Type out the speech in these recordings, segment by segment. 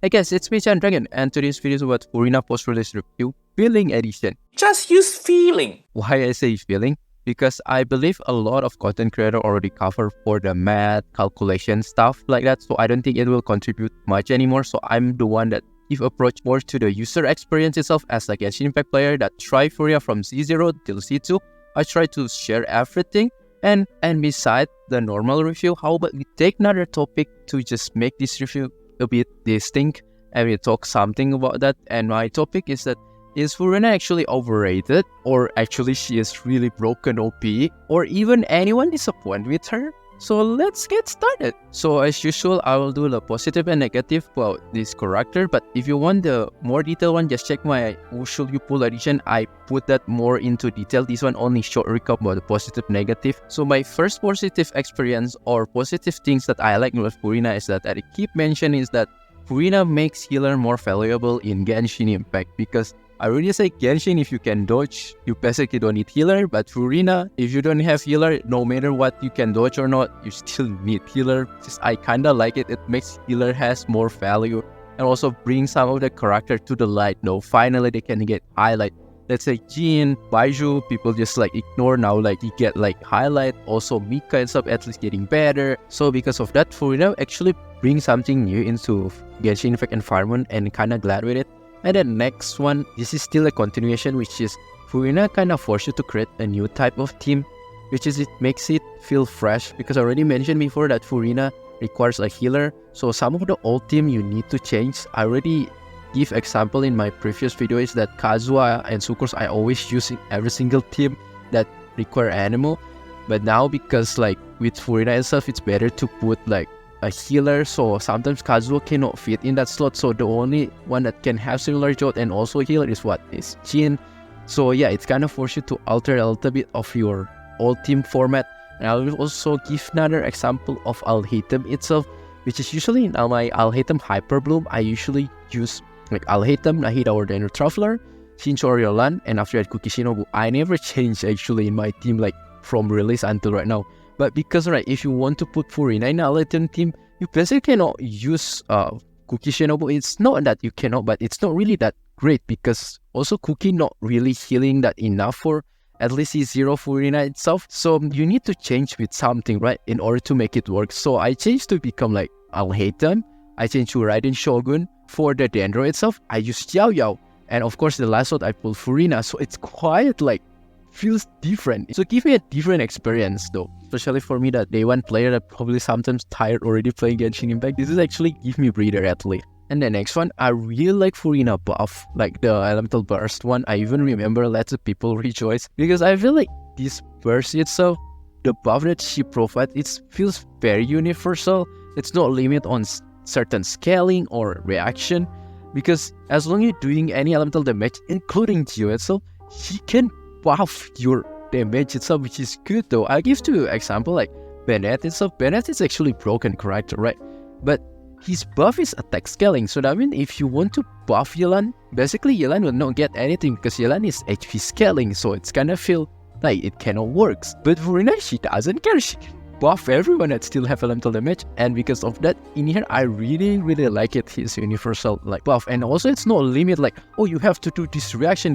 Hey guys, it's me Chan Dragon, and today's video is about Furina post-release review, Feeling Edition. Just use feeling. Why I say feeling? Because I believe a lot of content creator already cover for the math, calculation, stuff like that, so I don't think it will contribute much anymore. So I'm the one that give approach more to the user experience itself as a Genshin Impact player that try Furina from C0 till C2. I try to share everything. And beside the normal review, how about we take another topic to just make this review a bit distinct and we talk something about that. And my topic is that, is Furina actually overrated, or actually she is really broken OP, or even anyone disappointed with her? So let's get started. So as usual, I will do the positive and negative about this character, but if you want the more detailed one, just check my Who Should You Pull edition. I put that more into detail. This one only short recap about the positive, negative. So my first positive experience or positive things that I like with Furina is that I keep mentioning is that Furina makes healer more valuable in Genshin Impact, because I really say Genshin, if you can dodge, you basically don't need healer. But Furina, if you don't have healer, no matter what you can dodge or not, you still need healer. Just, I kinda like it. It makes healer has more value and also brings some of the character to the light. No, finally they can get highlight. Let's say Jin, Baiju, people just like ignore now, like you get like highlight. Also Mika and stuff at least getting better. So because of that, Furina actually brings something new into Genshin Impact environment, and kinda glad with it. And the next one, this is still a continuation, which is Furina kind of forces you to create a new type of team, which is it makes it feel fresh, because I already mentioned before that Furina requires a healer. So some of the old team you need to change. I already give example in my previous video is that Kazuha and Sucrose I always use in every single team that require animal. But now because like with Furina itself, it's better to put like a healer, so sometimes Kazuo cannot fit in that slot, so the only one that can have similar jolt and also healer is what? Is Jin. So yeah, it's kind of force you to alter a little bit of your old team format. And I will also give another example of Alhaitham itself, which is usually in my Alhaitham Hyper Bloom, I usually use like Alhaitham, Nahida or Dino Traveler, Shincho Riolan, and after that Kuki Shinobu. I never change actually in my team like from release until right now. But because right, if you want to put Furina in a Alhaitham team, you basically cannot use Kuki Shinobu. It's not that you cannot, but it's not really that great, because also Kuki not really healing that enough for at least C0 Furina itself. So you need to change with something, right, in order to make it work. So I changed to become like Alhaitham. I changed to Raiden Shogun. For the Dendro itself, I use Yao Yao. And of course, the last one I pulled Furina. So it's quite like feels different. So give me a different experience though, especially for me that day one player that probably sometimes tired already playing Genshin Impact. This is actually give me breather at least. And the next one, I really like Furina buff, like the Elemental Burst one. I even remember lots of people rejoice because I feel like this burst itself, the buff that she provides, it feels very universal. It's not limited on certain scaling or reaction, because as long as you're doing any elemental damage, including Geo itself, she can buff your damage itself, which is good though. I'll give you an example like Bennett itself. Bennett is actually broken character, right? But his buff is attack scaling. So that means if you want to buff Yelan, basically Yelan will not get anything because Yelan is HP scaling. So it's kind of feel like it cannot work. But Furina, she doesn't care. She can buff everyone that still have elemental damage, and because of that in here I really like it, his universal like buff. And also it's no limit like, oh, you have to do this reaction.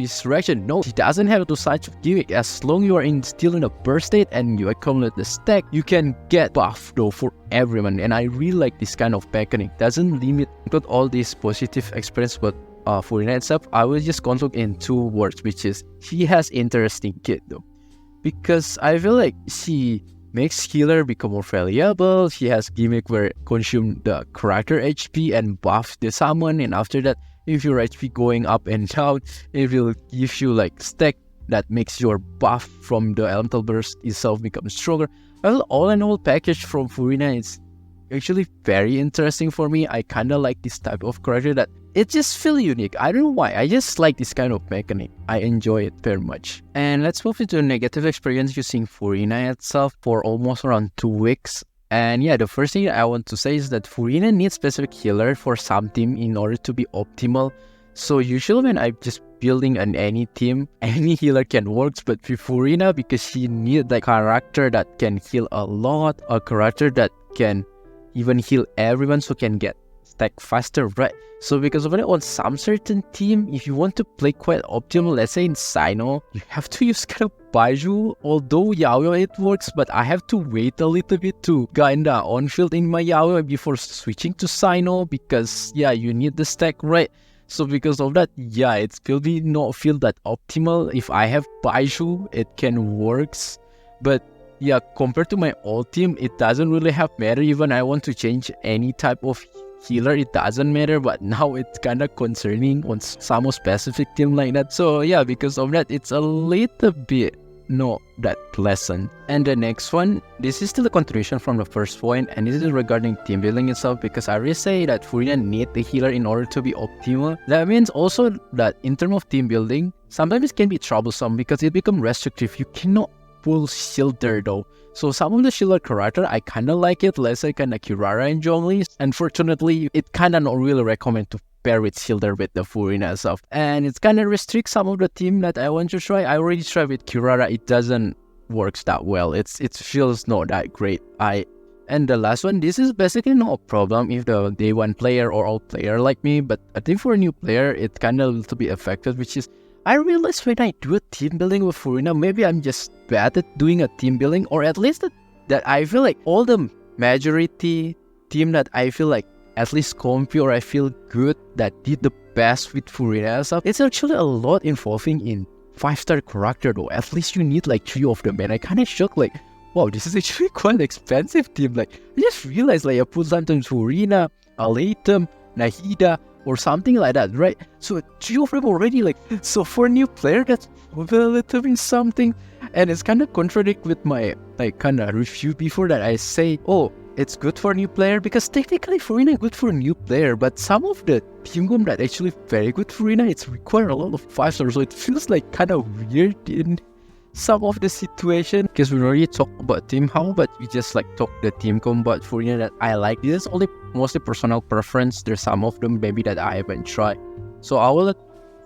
No, he doesn't have to such gimmick. As long you are still in a burst state and you accumulate the stack, you can get buff though for everyone. And I really like this kind of mechanic. Doesn't limit. Got all this positive experience, but Furina itself, I will just conclude in 2 words, which is she has interesting kit though, because I feel like she makes healer become more valuable. She has gimmick where consume the character HP and buff the summon, and after that, if your HP going up and down, it will give you like stack that makes your buff from the elemental burst itself become stronger. Well, all in all package from Furina is actually very interesting for me. I kinda like this type of character that it just feels unique. I don't know why. I just like this kind of mechanic. I enjoy it very much. And let's move into a negative experience using Furina itself for almost around 2 weeks. And yeah, the first thing I want to say is that Furina needs specific healer for some team in order to be optimal. So usually when I'm just building any team, any healer can work, but with Furina, because she needs like character that can heal a lot, a character that can even heal everyone, so can get stack faster, right? So because of it, on some certain team, if you want to play quite optimal, let's say in Sino, you have to use kind of Baiju. Although Yaoyo it works, but I have to wait a little bit to kinda on field in my Yaoyo before switching to Sino, because yeah, you need the stack, right? So because of that, yeah, it will be not feel that optimal. If I have Baiju, it can works, but yeah, compared to my old team, it doesn't really have matter. Even I want to change any type of healer, it doesn't matter. But now it's kind of concerning on some specific team like that. So yeah, because of that, it's a little bit not that pleasant. And the next one, this is still a continuation from the first point, and this is regarding team building itself, because I really say that Furina need the healer in order to be optimal. That means also that in terms of team building, sometimes it can be troublesome because it becomes restrictive. You cannot pull shielder though. So some of the shielder character, I kinda like it. Let's say kinda Kirara and Zhongli. Unfortunately, it kinda not really recommend to pair with shielder with the Furina stuff. And it's kinda restrict some of the team that I want to try. I already tried with Kirara, it doesn't works that well. It feels not that great. And the last one, this is basically not a problem if the day one player or old player like me, but I think for a new player, it kinda a little bit affected, which is I realize when I do a team building with Furina, maybe I'm just bad at doing a team building, or at least that I feel like all the majority team that I feel like at least comfy or I feel good that did the best with Furina and stuff, it's actually a lot involving in 5-star character though. At least you need like 3 of them, and I kind of shocked like, wow, this is actually quite an expensive team. Like I just realized like I put sometimes Furina, Alatum, Nahida, or something like that, right? So 3 of them already, like, so for a new player, that's a little bit something. And it's kind of contradict with my, like, kind of review before that I say, oh, it's good for a new player, because technically Furina good for a new player, but some of the team gom that actually very good Furina, it's require a lot of 5 stars, so it feels like kind of weird in some of the situation, because we already talked about team how, but we just like talk the team combat Furina that I like. This is only mostly personal preference. There's some of them maybe that I haven't tried. So I will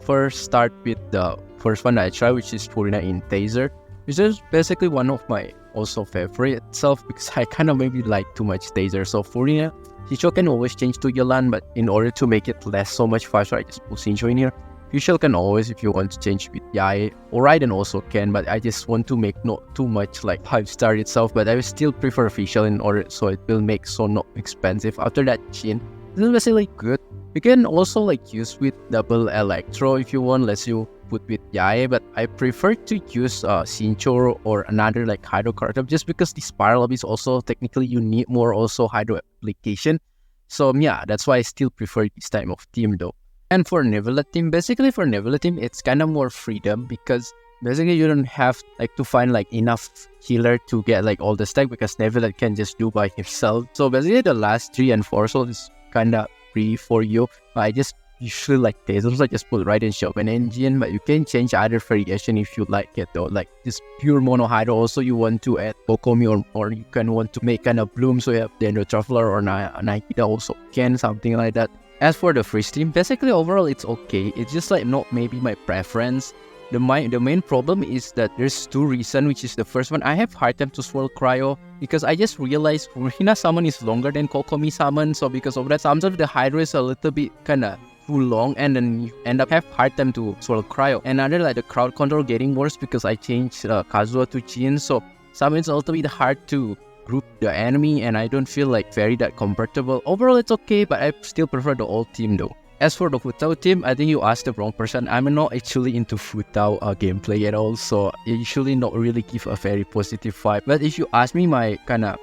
first start with the first one that I tried, which is Furina in Taser, which is basically one of my also favorite itself, because I kind of maybe like too much Taser. So Furina, Shincho can always change to Yolan, but in order to make it less so much faster, I just put Shincho in here. Fuchsia can always, if you want to change with Yae, or Raiden also can, but I just want to make not too much like 5-star itself, but I will still prefer Fuchsia in order so it will make so not expensive. After that, Jin, this is basically good. You can also like use with double Electro if you want, let's you put with Yae, but I prefer to use Shincho or another like Hydro character, just because the Spiral is also technically you need more also Hydro application. So yeah, that's why I still prefer this type of team though. And for Nebula team, basically for Nebula team, it's kind of more freedom, because basically you don't have like to find like enough healer to get like all the stack, because Nebula can just do by himself. So basically the last 3 and 4 souls is kind of free for you. I just usually like Tezos, I just put right in Shogun engine, but you can change other variation if you like it though. Like this pure mono hydro, also you want to add Kokomi, or you can want to make kind of bloom, so you have Dendro Traveler or Naikida also can, something like that. As for the freeze team, basically overall it's okay. It's just like not maybe my preference. The main problem is that there's 2 reasons, which is the first one, I have hard time to swirl cryo, because I just realized Furina summon is longer than Kokomi summon, so because of that sometimes the hydro is a little bit kinda too long, and then you end up have hard time to swirl cryo. And another like the crowd control getting worse because I changed Kazuha to Jin, so sometimes it's a little bit hard to group the enemy, and I don't feel like very that comfortable. Overall it's okay, but I still prefer the old team though. As for the Futao team, I think you asked the wrong person. I'm not actually into Futao gameplay at all, so I usually not really give a very positive vibe. But if you ask me my kinda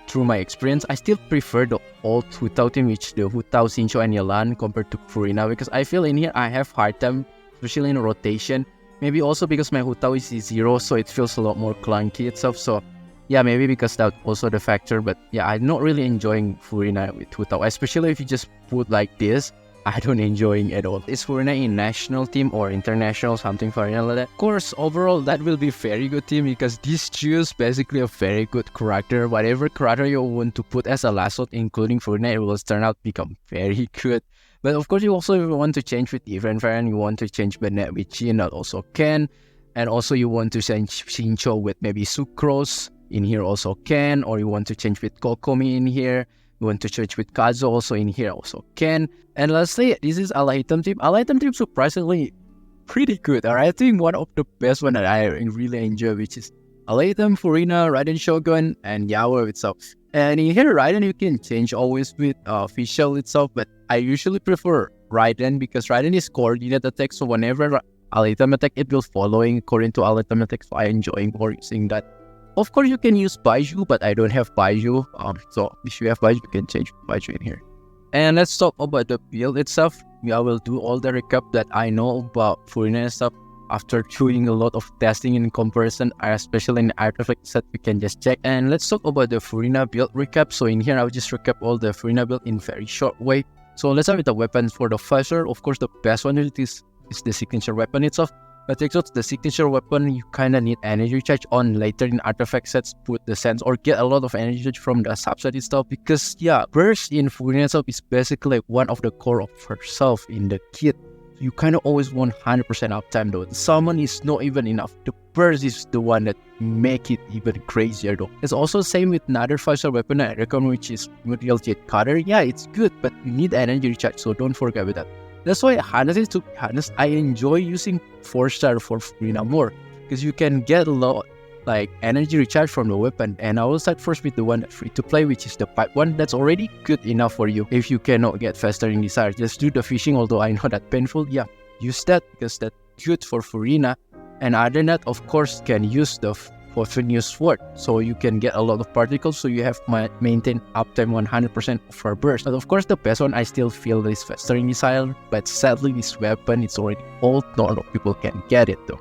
through my experience, I still prefer the old Futao team, which the Futao, Shincho and Yelan, compared to Furina, because I feel in here I have hard time, especially in rotation. Maybe also because my Futao is 0, so it feels a lot more clunky itself. So yeah, maybe because that's also the factor, but yeah, I'm not really enjoying Furina with Futao, especially if you just put like this. I don't enjoy it at all. Is Furina in national team or international, something Furina like that? Of course, overall that will be very good team, because this choose basically a very good character. Whatever character you want to put as a last slot, including Furina, it will turn out become very good. But of course, you also want to change with different variant. You want to change Bennett with Jin, that also can. And also you want to change Shincho with maybe Sucrose. In here also can, or you want to change with Kokomi in here. You want to change with Kazo also in here also can. And lastly, this is All Item Team. All Item Team surprisingly pretty good. Alright, I think one of the best one that I really enjoy, which is All Item, Furina, Raiden Shogun, and Yawa itself. And in here, Raiden you can change always with official itself, but I usually prefer Raiden because Raiden is coordinate attack, so whenever All Item attack, it will following according to All Item attack, so I enjoy more using that. Of course, you can use Baiju, but I don't have Baiju. So if you have Baiju, you can change Baiju in here. And let's talk about the build itself. I will do all the recap that I know about Furina and stuff after doing a lot of testing in comparison, especially in the artifact set. We can just check. And let's talk about the Furina build recap. So in here, I'll just recap all the Furina build in very short way. So let's start with the weapons. For the Fighter, of course, the best one is the signature weapon itself. But take out the signature weapon, you kind of need energy charge on later in artifact sets, put the sense or get a lot of energy charge from the subset itself. Because yeah, burst in Furina itself is basically one of the core of herself in the kit. You kind of always want 100% uptime though. The summon is not even enough. The burst is the one that make it even crazier though. It's also same with another 5-star weapon I recommend, which is Material Jet Cutter. Yeah, it's good, but you need energy recharge, so don't forget with that. That's why, honestly, to be honest, I enjoy using 4-star for Furina more because you can get a lot like energy recharge from the weapon. And I will start first with the one that's free to play, which is the pipe one. That's already good enough for you. If you cannot get faster in Desire, just do the fishing. Although I know that painful, yeah, use that because that's good for Furina. And other than that, of course, can use the Furina sword, so you can get a lot of particles, so you have maintain uptime 100% of her burst. But of course, the best one I still feel is faster in Desire, but sadly this weapon is already old, not a lot of people can get it though.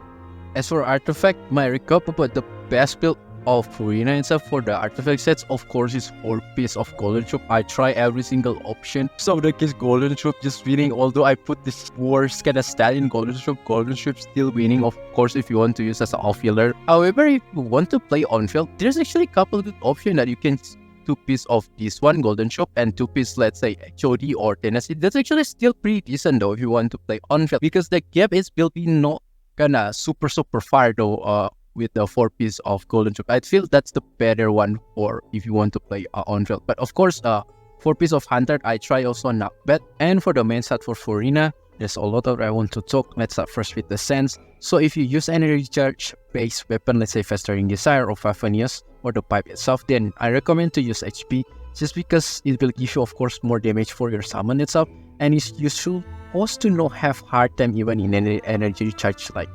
As for artifact, my recap about the best build of Furina itself for the artifact sets, of course, is 4 piece of golden troop. I try every single option. Some of the case golden troop just winning, although I put this worst kind of stat in golden troop still winning, of course, if you want to use as an off-fielder. However, if you want to play on-field, there's actually a couple of good options that you can 2 piece of this one golden troop and 2 piece, let's say, HOD or Tennessee. That's actually still pretty decent though if you want to play on-field, because the gap is built in not kinda super far though with the 4 piece of golden troop. I feel that's the better one for if you want to play on field. But of course 4 piece of hunter I try also not bad. And for the main stat for Furina, there's a lot of I want to talk. Let's start first with the sense. So if you use energy charge based weapon, let's say faster in Desire or Fafanius or the pipe itself, then I recommend to use HP, just because it will give you of course more damage for your summon itself, and it's useful supposed to not have hard time even in any energy charge like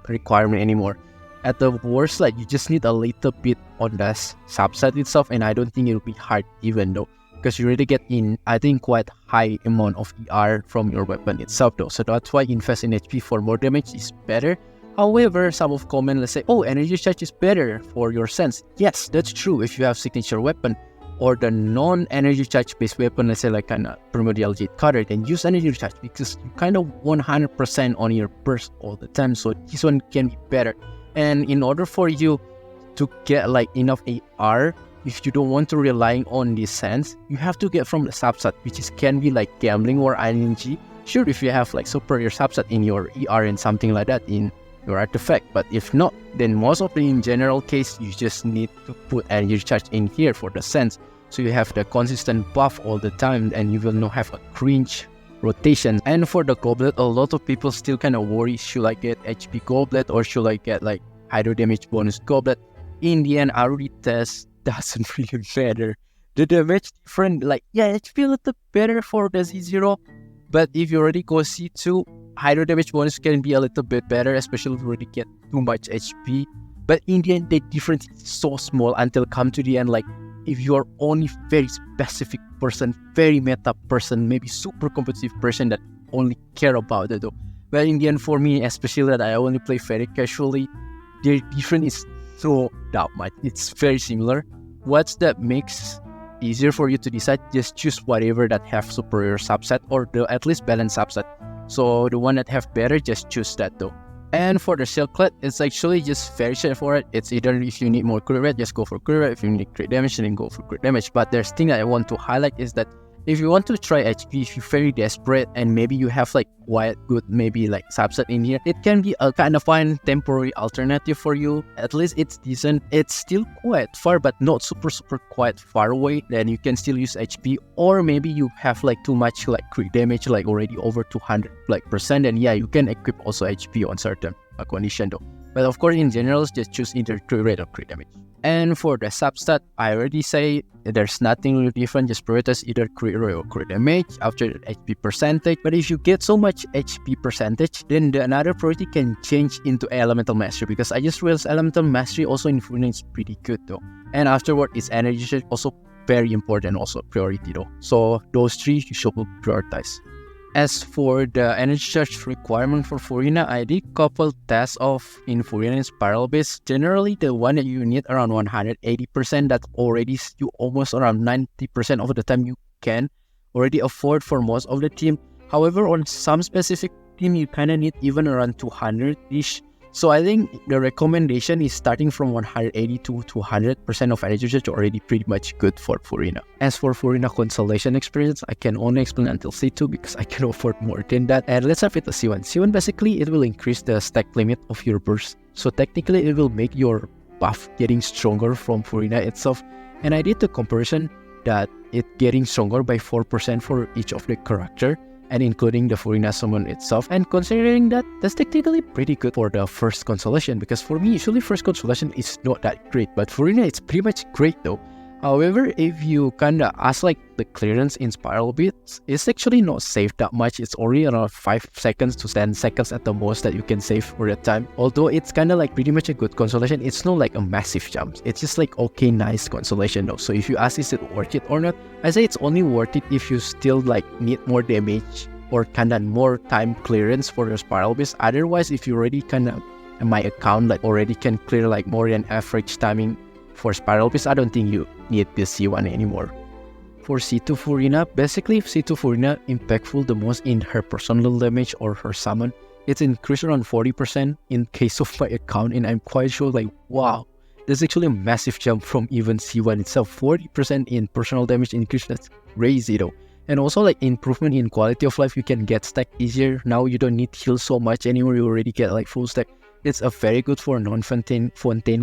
requirement anymore. At the worst, like you just need a little bit on the subset itself, and I don't think it'll be hard even though, because you already get in I think quite high amount of ER from your weapon itself though. So that's why invest in HP for more damage is better. However, some of comment, let's say, oh, energy charge is better for your sense. Yes, that's true if you have signature weapon or the non-energy charge based weapon, let's say like kind of Primordial Jade Cutter, then use energy charge because you kind of 100% on your burst all the time. So this one can be better. And in order for you to get like enough AR, if you don't want to rely on this sense, you have to get from the subset, which is can be like gambling or ING. Sure, if you have like superior subset in your ER and something like that in your artifact, but if not, then most of the in general case, you just need to put energy charge in here for the sense. So you have the consistent buff all the time and you will not have a cringe rotation. And for the goblet, a lot of people still kind of worry, should I get HP goblet or should I get like hydro damage bonus goblet? In the end, I already test, doesn't really matter. The damage different, like yeah, HP a little better for the Z0, but if you already go C2, hydro damage bonus can be a little bit better, especially if you already get too much HP. But in the end, the difference is so small until come to the end, like if you are only very specific person, very meta person, maybe super competitive person that only care about it though. But in the end, for me, especially that I only play very casually, the difference is so that much. It's very similar. What's that makes easier for you to decide? Just choose whatever that have superior subset or the at least balanced subset. So the one that have better, just choose that though. And for the Silk Clad, it's actually just very straightforward. It's either if you need more crit rate, just go for crit rate. If you need crit damage, then go for crit damage. But there's thing that I want to highlight is that If you want to try HP, if you're very desperate and maybe you have like quite good maybe like subset in here, it can be a kind of fun temporary alternative for you. At least it's decent. It's still quite far, but not super quite far away. Then you can still use HP, or maybe you have like too much like crit damage, like already over 200 like percent, and yeah, you can equip also HP on certain condition though. But of course, in general, just choose either crit rate or crit damage. And for the substat, I already say there's nothing really different, just prioritize either crit rate or crit damage after the HP percentage. But if you get so much HP percentage, then the another priority can change into Elemental Mastery, because I just realized Elemental Mastery also in Furina is pretty good though. And afterward, it's Energy Charge, also very important, also priority though. So those three you should prioritize. As for the energy charge requirement for Furina, I did couple tests of in Furina Spiral Base. Generally, the one that you need around 180%, that already you almost around 90% of the time you can already afford for most of the team. However, on some specific team, you kind of need even around 200-ish. So I think the recommendation is starting from 180 to 200% of energy charge already pretty much good for Furina. As for Furina Constellation experience, I can only explain until C2 because I can afford more than that. And let's start with the C1. C1 basically it will increase the stack limit of your burst. So technically it will make your buff getting stronger from Furina itself. And I did the comparison that it getting stronger by 4% for each of the character, and including the Furina summon itself. And considering that, that's technically pretty good for the first constellation, because for me, usually first constellation is not that great, but Furina it's pretty much great though. However, if you kinda ask like the clearance in Spiral Beats, it's actually not saved that much. It's only around 5 seconds to 10 seconds at the most that you can save for the time. Although it's kinda like pretty much a good constellation, it's not like a massive jump. It's just like okay, nice constellation though. So if you ask is it worth it or not, I say it's only worth it if you still like need more damage or kinda more time clearance for your Spiral Beast. Otherwise, if you already kinda my account like already can clear like more than average timing for Spiral Beast, I don't think you need this C1 anymore. For C2 Furina, basically C2 Furina impactful the most in her personal damage or her summon. It's increased around 40% in case of my account, and I'm quite sure like wow, there's actually a massive jump from even C1 itself. 40% in personal damage increase, that's crazy though. And also like improvement in quality of life, you can get stack easier. Now you don't need heal so much anymore, you already get like full stack. It's a very good for non-Fontaine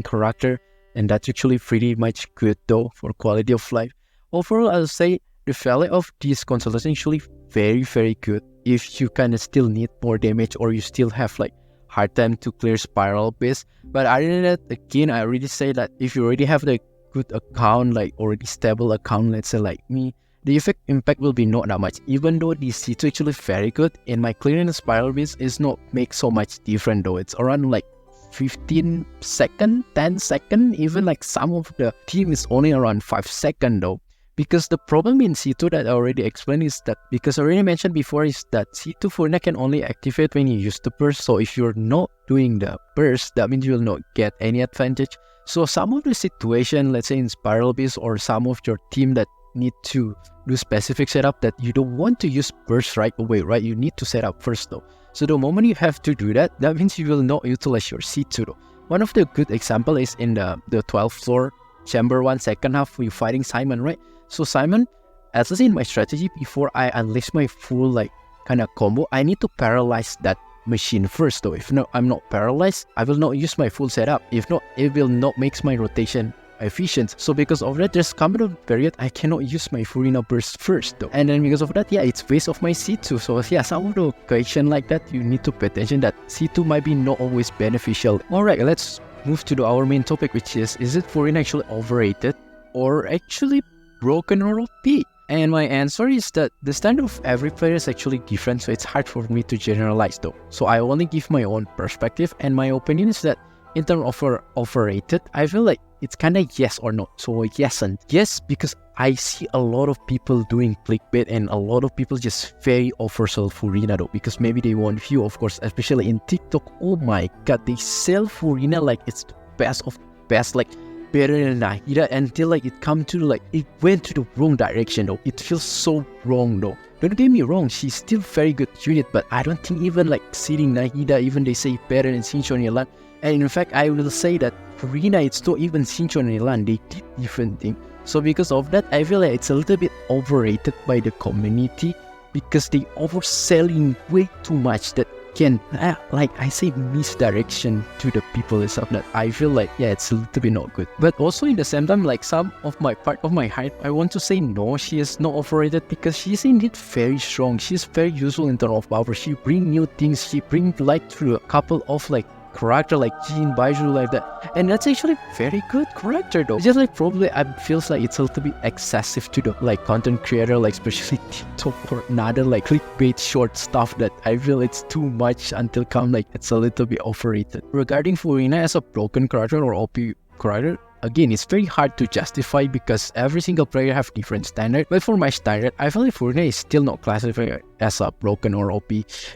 character, and that's actually pretty much good though for quality of life. Overall, I'll say the value of this constellation is actually very good if you kind of still need more damage or you still have like hard time to clear Spiral Beast. But other than that, again, I already say that if you already have the good account, like already stable account, let's say like me, the impact will be not that much. Even though the C2 actually very good, and my clearing the Spiral Beast is not make so much different though. It's around like 15 second, 10 second, even like some of the team is only around 5 second though. Because the problem in C2 that I already explained is that, because I already mentioned before, is that C2 Furina can only activate when you use the burst. So if you're not doing the burst, that means you will not get any advantage. So some of the situation, let's say in Spiral Beast or some of your team that need to do specific setup that you don't want to use burst right away, right? You need to set up first though. So the moment you have to do that, that means you will not utilize your C2 though. One of the good example is in the 12th floor, chamber 1 second half, we're fighting Simon, right? So Simon, as I say in my strategy, before I unleash my full like kind of combo, I need to paralyze that machine first though. If no, I'm not paralyzed, I will not use my full setup. If not, it will not make my rotation efficient. So because of that, there's coming a period I cannot use my Furina burst first though. And then because of that, yeah, it's waste of my C2. So yeah, some of the occasion like that, you need to pay attention that C2 might be not always beneficial. Alright, let's move to our main topic, which is it Furina actually overrated or actually broken or OP? And my answer is that the standard of every player is actually different, so it's hard for me to generalize though. So I only give my own perspective, and my opinion is that in terms of overrated, I feel like it's kind of yes or no. So yes and yes, because I see a lot of people doing clickbait and a lot of people just very oversell Furina though, because maybe they want view, of course, especially in TikTok. Oh my god, they sell Furina like it's the best of best, like better than Nahida, until like it come to like it went to the wrong direction though. It feels so wrong though. Don't get me wrong, she's still very good unit, but I don't think even like seeing Nahida, even they say better than Shinshon Yalan. And in fact, I will say that Furina, it's not even Shincho and Elan, they did different thing. So because of that, I feel like it's a little bit overrated by the community because they overselling way too much that can, like I say, misdirection to the people and stuff that I feel like, yeah, it's a little bit not good. But also in the same time, like some of my part of my hype, I want to say no, she is not overrated because she's indeed very strong. She's very useful in terms of power. She bring new things. She bring light to a couple of like character like Jin, Baiju, like that, and that's actually very good character though. It's just like probably I feels like it's a little bit excessive to the like content creator, like especially TikTok or another like clickbait short stuff that I feel it's too much until come like it's a little bit overrated. Regarding Furina as a broken character or OP character, again, it's very hard to justify because every single player have different standard. But for my standard, I feel like Furina is still not classified as a broken or OP.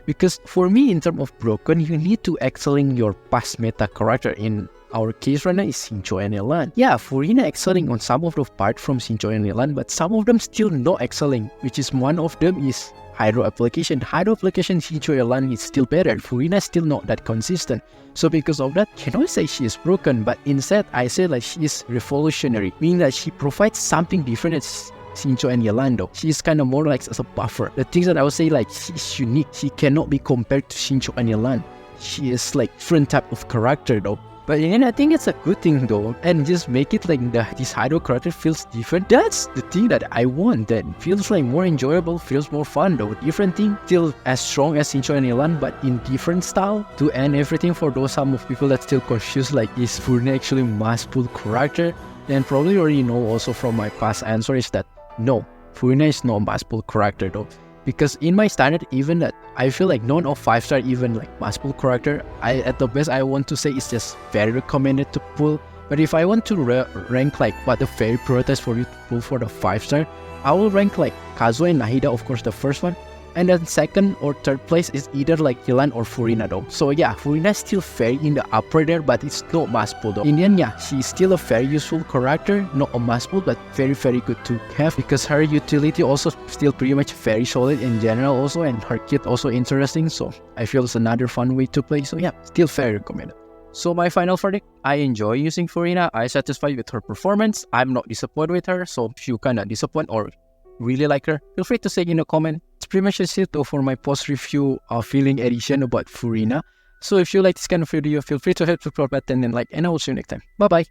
Because for me, in terms of broken, you need to excelling your past meta character. In our case right now is Shincho and Elan. Yeah, Furina excelling on some of the parts from Shincho and Elan, but some of them still not excelling, which is one of them is Hydro application. Hydro application Shincho Elan is still better. Furina is still not that consistent. So because of that, cannot say she is broken, but instead I say like she is revolutionary, meaning that she provides something different as Shincho and Yolando. She is kind of more like as a buffer. The things that I would say like she is unique. She cannot be compared to Shincho and Yolan. She is like different type of character though. But in the end, I think it's a good thing though, and just make it like this Hydro character feels different. That's the thing that I want. That feels like more enjoyable, feels more fun though. Different thing, still as strong as Shincho and Elan, but in different style. To end everything for those some of people that still confused, like is Furina actually must pull character? Then probably already know also from my past answer is that no, Furina is not must pull character though. Because in my standard, even that I feel like none of 5-star even like must pull character, at the best I want to say is just very recommended to pull. But if I want to rank like what the very prioritize for you to pull for the 5-star, I will rank like Kazuo and Nahida, of course the first one, and then second or third place is either like Yelan or Furina though. So yeah, Furina is still very in the upper there, but it's not must pull though. In the end, yeah, she's still a very useful character, not a must pull, but very good to have because her utility also still pretty much very solid in general also, and her kit also interesting. So I feel it's another fun way to play. So yeah, still very recommended. So my final verdict, I enjoy using Furina. I'm satisfied with her performance. I'm not disappointed with her. So if you kind of disappointed or really like her, feel free to say in a comment. It's pretty much just it though for my post-review feeling edition about Furina. So if you like this kind of video, feel free to hit the subscribe button and like, and I will see you next time. Bye bye.